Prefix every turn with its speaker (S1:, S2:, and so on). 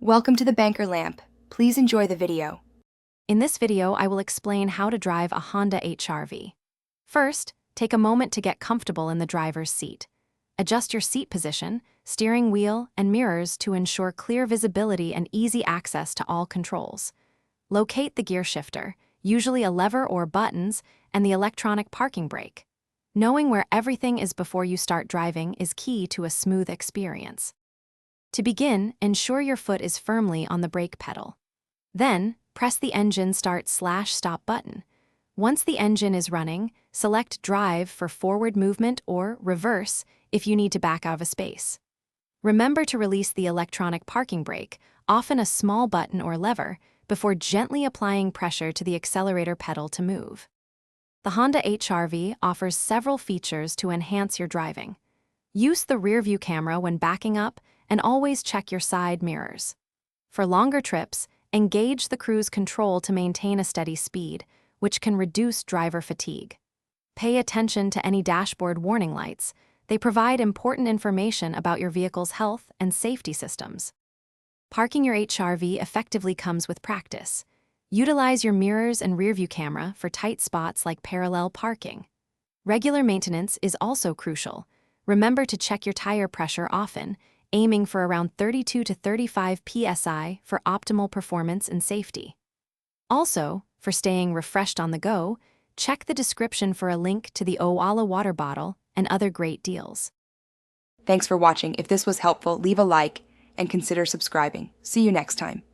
S1: Welcome to the Banker Lamp. Please enjoy the video.
S2: In this video, I will explain how to drive a Honda HR-V. First, take a moment to get comfortable in the driver's seat. Adjust your seat position, steering wheel, and mirrors to ensure clear visibility and easy access to all controls. Locate the gear shifter, usually a lever or buttons, and the electronic parking brake. Knowing where everything is before you start driving is key to a smooth experience. To begin, ensure your foot is firmly on the brake pedal. Then, press the engine start/stop button. Once the engine is running, select drive for forward movement or reverse if you need to back out of a space. Remember to release the electronic parking brake, often a small button or lever, before gently applying pressure to the accelerator pedal to move. The Honda HR-V offers several features to enhance your driving. Use the rear-view camera when backing up and always check your side mirrors. For longer trips, engage the cruise control to maintain a steady speed, which can reduce driver fatigue. Pay attention to any dashboard warning lights. They provide important information about your vehicle's health and safety systems. Parking your HR-V effectively comes with practice. Utilize your mirrors and rearview camera for tight spots like parallel parking. Regular maintenance is also crucial. Remember to check your tire pressure often, aiming for around 32 to 35 psi for optimal performance and safety. Also, for staying refreshed on the go, check the description for a link to the Owala water bottle and other great deals.
S1: Thanks for watching. If this was helpful, leave a like and consider subscribing. See you next time.